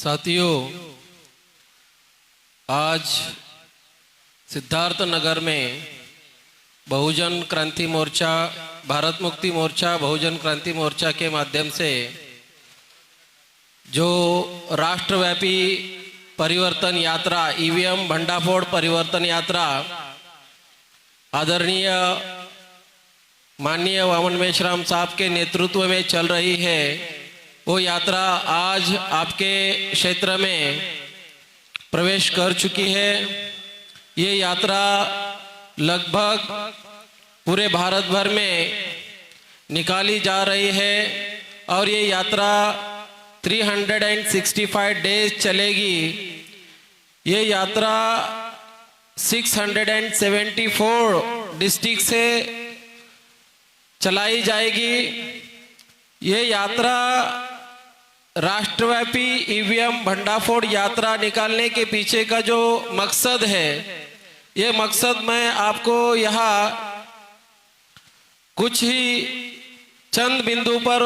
साथियों, आज सिद्धार्थ नगर में बहुजन क्रांति मोर्चा, भारत मुक्ति मोर्चा, बहुजन क्रांति मोर्चा के माध्यम से जो राष्ट्रव्यापी परिवर्तन यात्रा, ईवीएम भंडाफोड़ परिवर्तन यात्रा आदरणीय माननीय वामन मेश्राम साहब के नेतृत्व में चल रही है, वो यात्रा आज आपके क्षेत्र में प्रवेश कर चुकी है। ये यात्रा लगभग पूरे भारत भर में निकाली जा रही है और ये यात्रा 365 डेज चलेगी। ये यात्रा 674 डिस्ट्रिक्ट से चलाई जाएगी। ये यात्रा राष्ट्रव्यापी ईवीएम भंडाफोड़ यात्रा निकालने के पीछे का जो मकसद है, ये मकसद मैं आपको यहाँ कुछ ही चंद बिंदु पर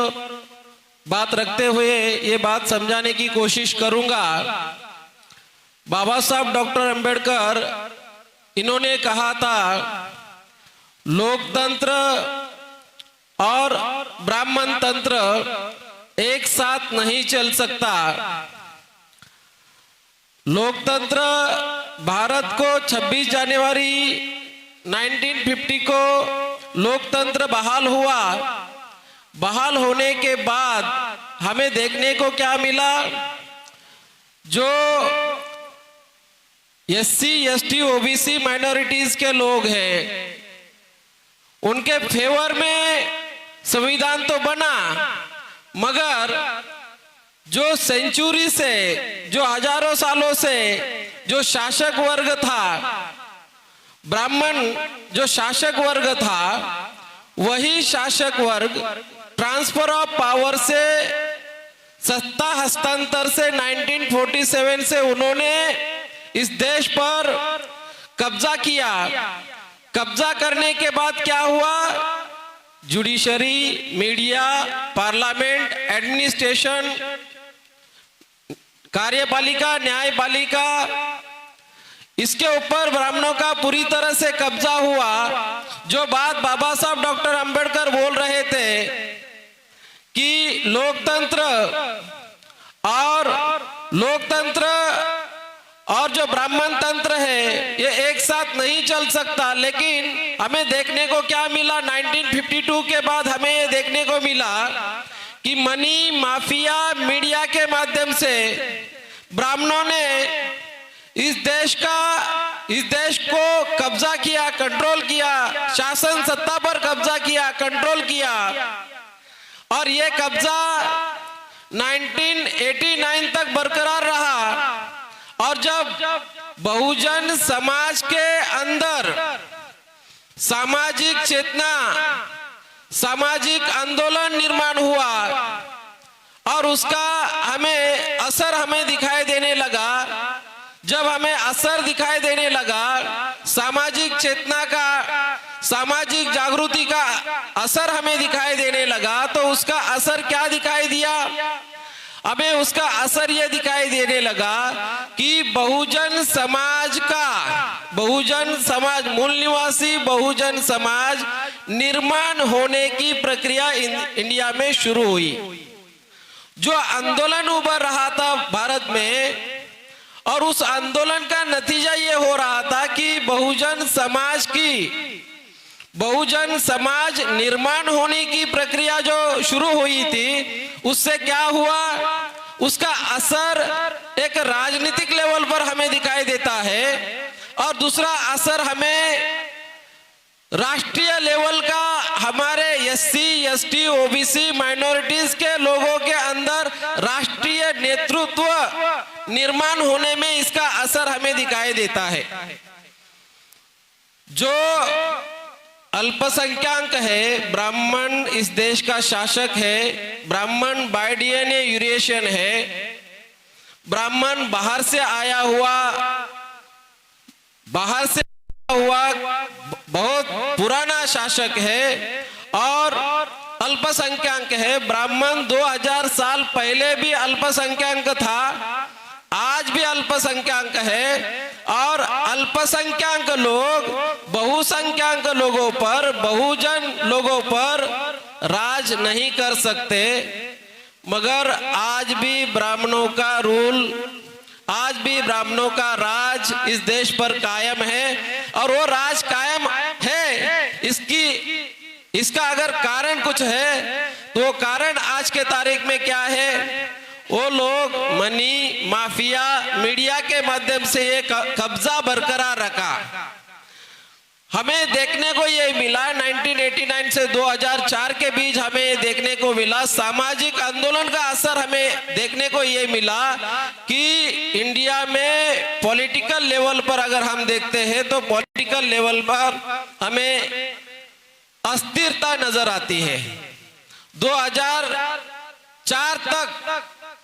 बात रखते हुए ये बात समझाने की कोशिश करूंगा। बाबा साहब डॉक्टर अंबेडकर इन्होंने कहा था, लोकतंत्र और ब्राह्मण तंत्र एक साथ नहीं चल सकता। लोकतंत्र भारत को 26 जनवरी 1950 को लोकतंत्र बहाल हुआ। बहाल होने के बाद हमें देखने को क्या मिला, जो एससी एसटी ओबीसी माइनॉरिटीज के लोग हैं, उनके फेवर में संविधान तो बना, मगर जो सेंचुरी से, जो हजारों सालों से जो शासक वर्ग था, ब्राह्मण जो शासक वर्ग था, वही शासक वर्ग ट्रांसफर ऑफ पावर से, सत्ता हस्तांतर से 1947 से उन्होंने इस देश पर कब्जा किया। कब्जा करने के बाद क्या हुआ, जुडिशरी, मीडिया, पार्लियामेंट, एडमिनिस्ट्रेशन, कार्यपालिका, न्यायपालिका, इसके ऊपर ब्राह्मणों का पूरी तरह से कब्जा हुआ। जो बात बाबा साहब डॉक्टर अंबेडकर बोल रहे थे कि लोकतंत्र और जो ब्राह्मण तंत्र है ये एक साथ नहीं चल सकता, लेकिन हमें देखने को क्या मिला, 1952 के बाद हमें ये देखने को मिला कि मनी माफिया मीडिया के माध्यम से ब्राह्मणों ने इस देश को कब्जा किया, कंट्रोल किया, शासन सत्ता पर कब्जा किया, कंट्रोल किया। और ये कब्जा 1989 तक बरकरार रहा। और जब बहुजन समाज के अंदर सामाजिक चेतना, सामाजिक आंदोलन निर्माण हुआ और उसका हमें असर दिखाई देने लगा, जब हमें असर दिखाई देने लगा, सामाजिक चेतना का, सामाजिक जागृति का असर हमें दिखाई देने लगा, तो उसका असर क्या दिखाई दिया, हमें उसका असर यह दिखाई देने लगा कि बहुजन समाज मूल निवासी बहुजन समाज निर्माण होने की प्रक्रिया इंडिया में शुरू हुई। जो आंदोलन उभर रहा था भारत में, और उस आंदोलन का नतीजा ये हो रहा था कि बहुजन समाज निर्माण होने की प्रक्रिया जो शुरू हुई थी, उससे क्या हुआ, उसका असर एक राजनीतिक लेवल पर हमें दिखाई देता है, और दूसरा असर हमें राष्ट्रीय लेवल का, हमारे एससी एसटी ओबीसी माइनॉरिटीज के लोगों के अंदर राष्ट्रीय नेतृत्व निर्माण होने में इसका असर हमें दिखाई देता है। जो अल्पसंख्यक है, ब्राह्मण इस देश का शासक है, ब्राह्मण बाय डीएनए यूरेशियन है, ब्राह्मण बाहर से आया हुआ बहुत पुराना शासक है, और अल्पसंख्याक है। ब्राह्मण 2000 साल पहले भी अल्पसंख्याक था, आज भी अल्पसंख्याक है। और अल्पसंख्याक लोग बहुसंख्याक लोगों पर, बहुजन लोगों पर राज नहीं कर सकते। मगर आज भी ब्राह्मणों का रूल, आज भी ब्राह्मणों का राज इस देश पर कायम है। और वो राज कायम है, इसका अगर कारण कुछ है तो कारण आज के तारीख में क्या है? वो लोग मनी माफिया मीडिया के माध्यम से ये कब्जा बरकरार रखा। हमें देखने को ये मिला 1989 से 2004 के बीच हमें ये देखने को मिला, सामाजिक आंदोलन का असर हमें देखने को ये मिला कि इंडिया में पॉलिटिकल लेवल पर अगर हम देखते हैं तो पॉलिटिकल लेवल पर हमें अस्थिरता नजर आती है। 2004 तक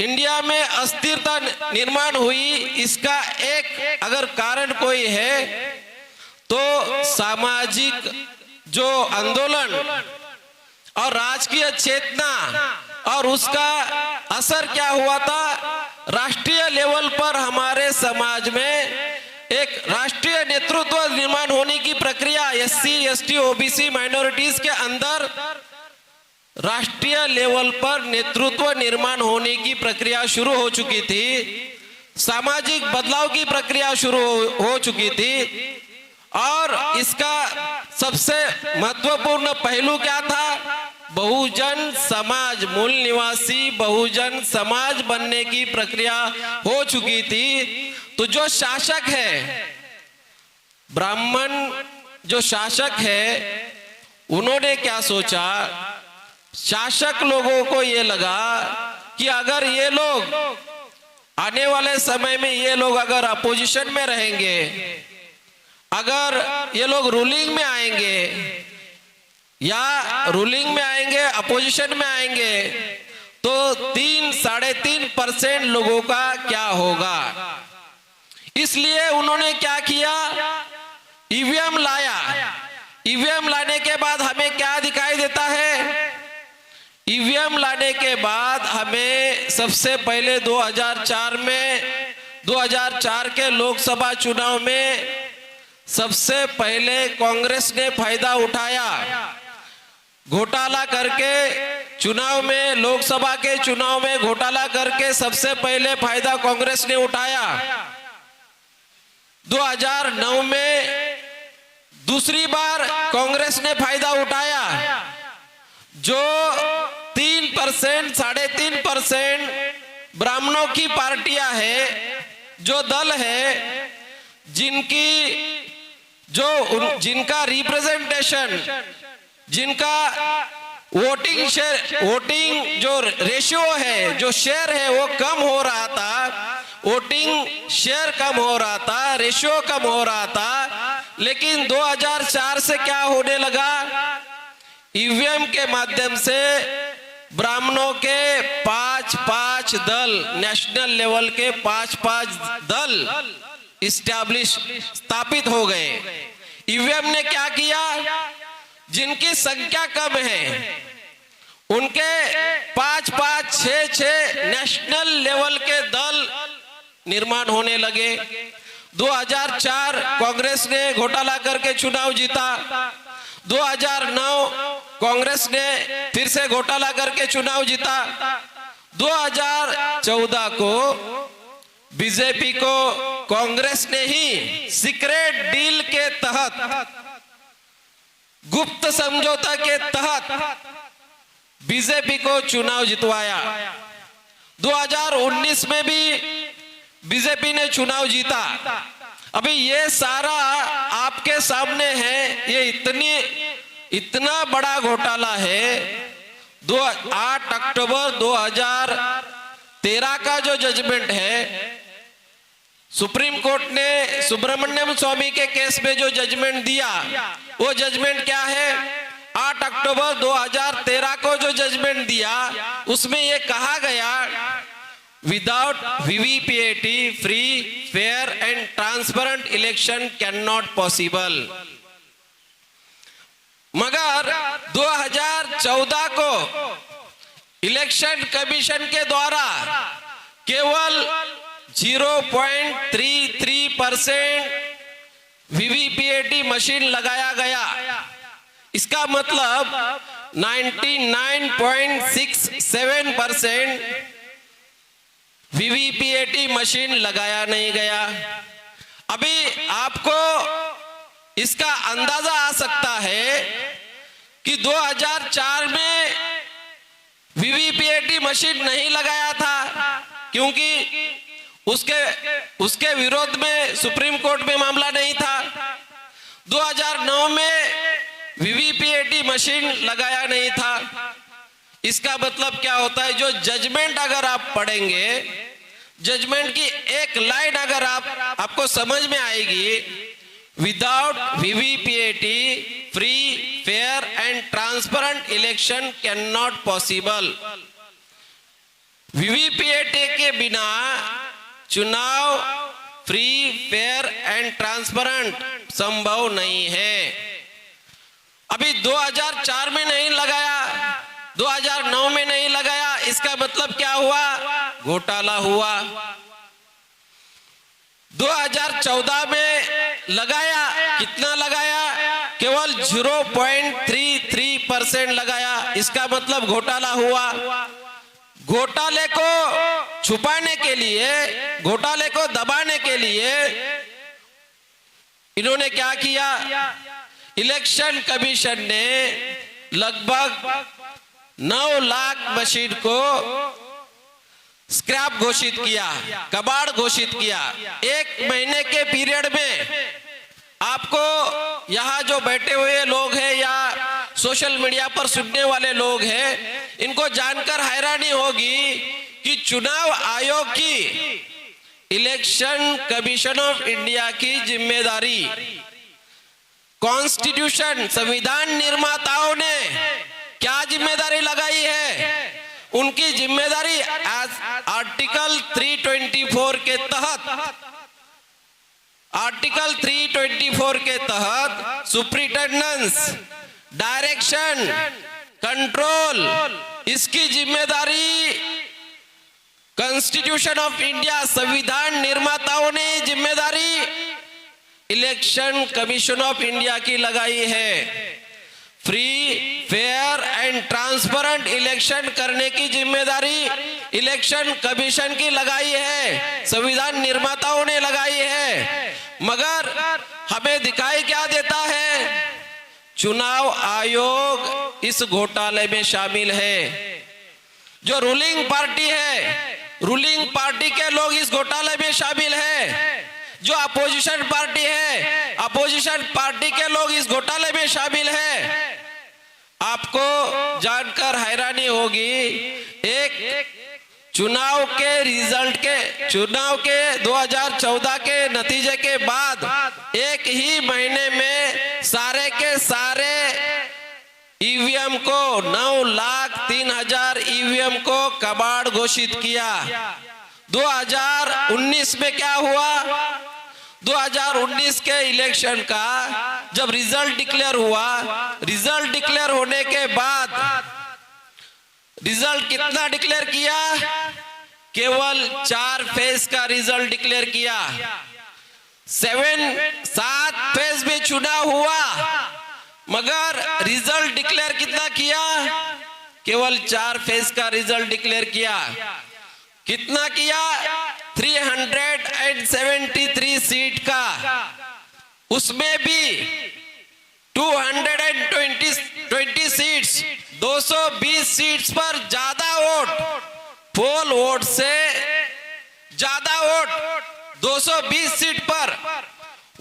इंडिया में अस्थिरता निर्माण हुई। इसका एक अगर कारण कोई है तो सामाजिक जो आंदोलन और राजकीय चेतना, और उसका असर क्या हुआ था? राष्ट्रीय लेवल पर हमारे समाज में एक राष्ट्रीय नेतृत्व निर्माण होने की प्रक्रिया, एससी एसटी ओबीसी माइनॉरिटीज के अंदर राष्ट्रीय लेवल पर नेतृत्व निर्माण होने की प्रक्रिया शुरू हो चुकी थी। सामाजिक बदलाव की प्रक्रिया शुरू हो चुकी थी। और इसका सबसे महत्वपूर्ण पहलू क्या था? बहुजन समाज, मूल निवासी बहुजन समाज बनने की प्रक्रिया हो चुकी थी। तो जो शासक है, ब्राह्मण जो शासक है, उन्होंने क्या सोचा? शासक लोगों को ये लगा कि अगर ये लोग आने वाले समय में ये लोग अगर अपोजिशन में रहेंगे, अगर ये लोग रूलिंग में आएंगे या रूलिंग में आएंगे अपोजिशन में आएंगे तो 3-3.5% लोगों का क्या होगा? इसलिए उन्होंने क्या किया? ईवीएम लाया। ईवीएम लाने के बाद हमें क्या दिखाई देता है? ईवीएम लाने के बाद हमें सबसे पहले 2004 के लोकसभा चुनाव में सबसे पहले कांग्रेस ने फायदा उठाया। घोटाला करके चुनाव में, लोकसभा के चुनाव में घोटाला करके सबसे पहले फायदा कांग्रेस ने उठाया। 2009 में दूसरी बार कांग्रेस ने फायदा उठाया। जो 3%, 3.5% ब्राह्मणों की पार्टियां है, जो दल है, जिनका रिप्रेजेंटेशन, जिनका वोटिंग जो रेशियो है, जो शेयर है वो कम हो रहा था, वोटिंग शेयर कम हो रहा था, रेशियो कम हो रहा था। लेकिन 2004 से क्या होने लगा? ईवीएम के माध्यम से ब्राह्मणों के 5-5 दल, नेशनल लेवल के 5-5 दल स्थापित हो गए। ईवीएम ने क्या किया? जिनकी संख्या कम है उनके 5-5, 6-6 नेशनल लेवल के दल निर्माण होने लगे। 2004 कांग्रेस ने घोटाला करके चुनाव जीता। 2009 कांग्रेस ने फिर से घोटाला करके चुनाव जीता। 2014 को बीजेपी को कांग्रेस ने ही सीक्रेट डील के तहत, गुप्त समझौता के तहत बीजेपी को चुनाव जितवाया। 2019 में भी बीजेपी ने चुनाव जीता। अभी ये सारा आपके सामने है। ये इतना बड़ा घोटाला है। 8 अक्टूबर 2013 का जो जजमेंट है, सुप्रीम कोर्ट ने सुब्रमण्यम स्वामी के केस में जो जजमेंट दिया, वो जजमेंट क्या है? 8 अक्टूबर 2013 को जो जजमेंट दिया, उसमें ये कहा गया, without VVPAT free fair and transparent election can not possible. मगर 2014 को इलेक्शन कमीशन के द्वारा केवल 0.33% वीवीपीएटी मशीन लगाया गया। इसका मतलब 99.67% वीवीपीएटी मशीन लगाया नहीं गया। अभी आपको इसका अंदाजा आ सकता है कि 2004 में वीवीपीएटी मशीन नहीं लगाया था, क्योंकि उसके विरोध में सुप्रीम कोर्ट में मामला नहीं था। 2009 में वीवीपीएटी मशीन लगाया नहीं था। इसका मतलब क्या होता है, जो जजमेंट अगर आप पढ़ेंगे, जजमेंट की एक लाइन अगर आपको समझ में आएगी, without VVPAT free fair and transparent election can not possible. VVPAT के बिना चुनाव फ्री फेयर एंड ट्रांसपेरेंट संभव नहीं है। अभी 2004 में नहीं लगाया, 2009 में नहीं लगाया, इसका मतलब क्या हुआ, घोटाला हुआ। 2014 में लगाया, कितना लगाया, केवल 0.33% लगाया, इसका मतलब घोटाला हुआ। घोटाले को छुपाने के लिए, घोटाले को दबाने के लिए इन्होंने क्या किया, इलेक्शन कमीशन ने लगभग 9 लाख मशीन को स्क्रैप घोषित किया, कबाड़ घोषित किया। 1 महीने के पीरियड में आपको यहाँ जो बैठे हुए लोग हैं या सोशल मीडिया पर सुनने वाले लोग हैं, इनको जानकर हैरानी होगी कि चुनाव आयोग की, इलेक्शन कमीशन ऑफ इंडिया की जिम्मेदारी, कॉन्स्टिट्यूशन संविधान निर्माताओं ने क्या जिम्मेदारी लगाई है, उनकी जिम्मेदारी आर्टिकल 324 के तहत, आर्टिकल 324 के तहत सुप्रिंटेंडेंस, डायरेक्शन, कंट्रोल, इसकी जिम्मेदारी कॉन्स्टिट्यूशन ऑफ इंडिया, संविधान निर्माताओं ने जिम्मेदारी इलेक्शन कमीशन ऑफ इंडिया की लगाई है। Free fair and transparent election करने की जिम्मेदारी इलेक्शन कमीशन की लगाई है, संविधान निर्माताओं ने लगाई है। मगर हमें दिखाई क्या देता है, चुनाव आयोग इस घोटाले में शामिल है। जो रूलिंग पार्टी है, रूलिंग पार्टी के लोग इस घोटाले में शामिल है। जो अपोजिशन पार्टी है, अपोजिशन पार्टी के लोग इस घोटाले में शामिल है। आपको जानकर हैरानी होगी, एक चुनाव के रिजल्ट के, चुनाव के 2014 के नतीजे के बाद 1 ही महीने में सारे के सारे ईवीएम को, 9,03,000 ईवीएम को कबाड़ घोषित किया। 2019 में क्या हुआ, 2019 के इलेक्शन का जब रिजल्ट डिक्लेयर हुआ, रिजल्ट डिक्लेयर होने के बाद रिजल्ट कितना डिक्लेयर किया, केवल 4 फेज का रिजल्ट डिक्लेयर किया। 7 फेज में चुनाव हुआ, मगर रिजल्ट डिक्लेयर कितना किया, केवल 4 फेज का रिजल्ट डिक्लेयर किया। कितना किया, 373 सीट का, उसमें भी 220 सीट्स, 220 सीट्स पर ज्यादा वोट, पोल वोट से ज्यादा वोट 220 सीट पर,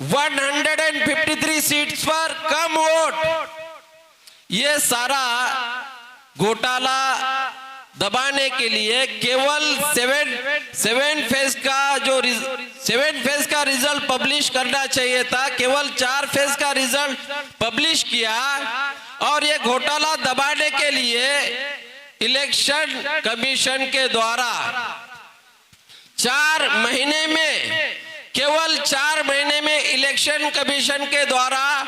153 सीट्स पर कम वोट। ये सारा घोटाला दबाने के लिए केवल 7 फेज का रिजल्ट पब्लिश करना चाहिए था, केवल 4 फेज का रिजल्ट पब्लिश किया। और ये घोटाला दबाने के लिए इलेक्शन कमीशन के द्वारा 4 महीने में, केवल 4 महीने में इलेक्शन कमीशन के द्वारा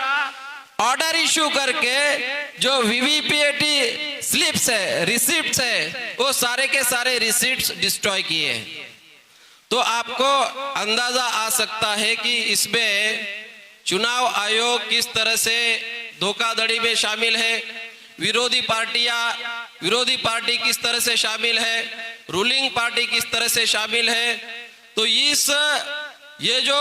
ऑर्डर इशू करके जो वीवीपीएटी स्लिप्स है, रिसिप्ट्स है, वो सारे के सारे रिसिप्ट्स डिस्ट्रॉय किए। तो आपको अंदाजा आ सकता है कि इसमें चुनाव आयोग किस तरह से धोखाधड़ी में शामिल है, विरोधी पार्टी किस तरह से शामिल है, रूलिंग पार्टी किस तरह से शामिल है। तो ये जो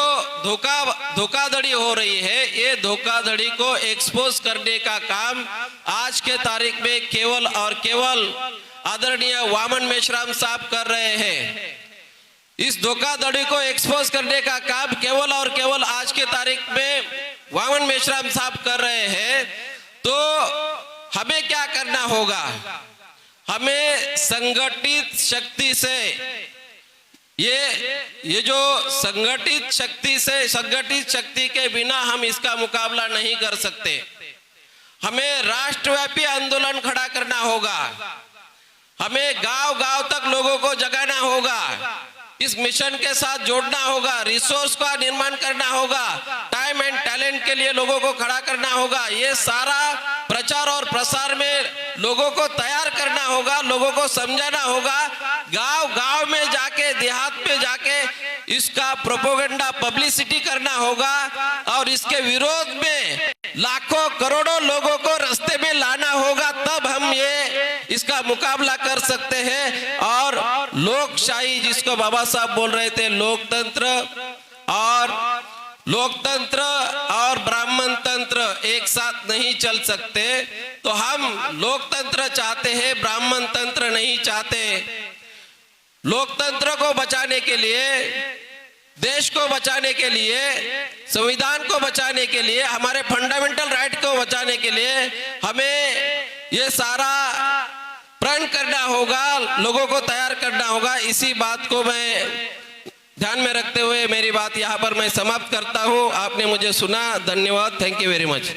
धोखाधड़ी हो रही है, ये धोखाधड़ी को एक्सपोज करने का काम आज के तारीख में केवल और केवल आदरणीय वामन मेश्राम साहब कर रहे हैं। इस धोखाधड़ी को एक्सपोज करने का काम केवल और केवल आज के तारीख में वामन मेश्राम साहब कर रहे हैं। तो हमें क्या करना होगा? हमें संगठित शक्ति से ये जो संगठित शक्ति के बिना हम इसका मुकाबला नहीं कर सकते। हमें राष्ट्रव्यापी आंदोलन खड़ा करना होगा। हमें गांव-गांव तक लोगों को जगाना होगा, इस मिशन के साथ जोड़ना होगा, रिसोर्स का निर्माण करना होगा, टाइम एंड टैलेंट के लिए लोगों को खड़ा करना होगा। ये सारा प्रचार और प्रसार में लोगों को तैयार करना होगा, लोगों को समझाना होगा, गांव-गांव में जाके, देहात में जाके इसका प्रोपेगेंडा पब्लिसिटी करना होगा और इसके विरोध में लाखों करोड़ों लोगों को रास्ते में लाना होगा। तब हम इसका मुकाबला कर सकते हैं। और लोकशाही, जिसको बाबा साहब बोल रहे थे, लोकतंत्र और ब्राह्मण तंत्र एक साथ नहीं चल सकते। तो हम लोकतंत्र चाहते हैं, ब्राह्मण तंत्र नहीं चाहते। लोकतंत्र को बचाने के लिए, देश को बचाने के लिए, संविधान को बचाने के लिए, हमारे फंडामेंटल राइट को बचाने के लिए हमें ये सारा प्रण करना होगा, लोगों को तैयार करना होगा। इसी बात को मैं ध्यान में रखते हुए मेरी बात यहाँ पर मैं समाप्त करता हूँ। आपने मुझे सुना, धन्यवाद, थैंक यू वेरी मच।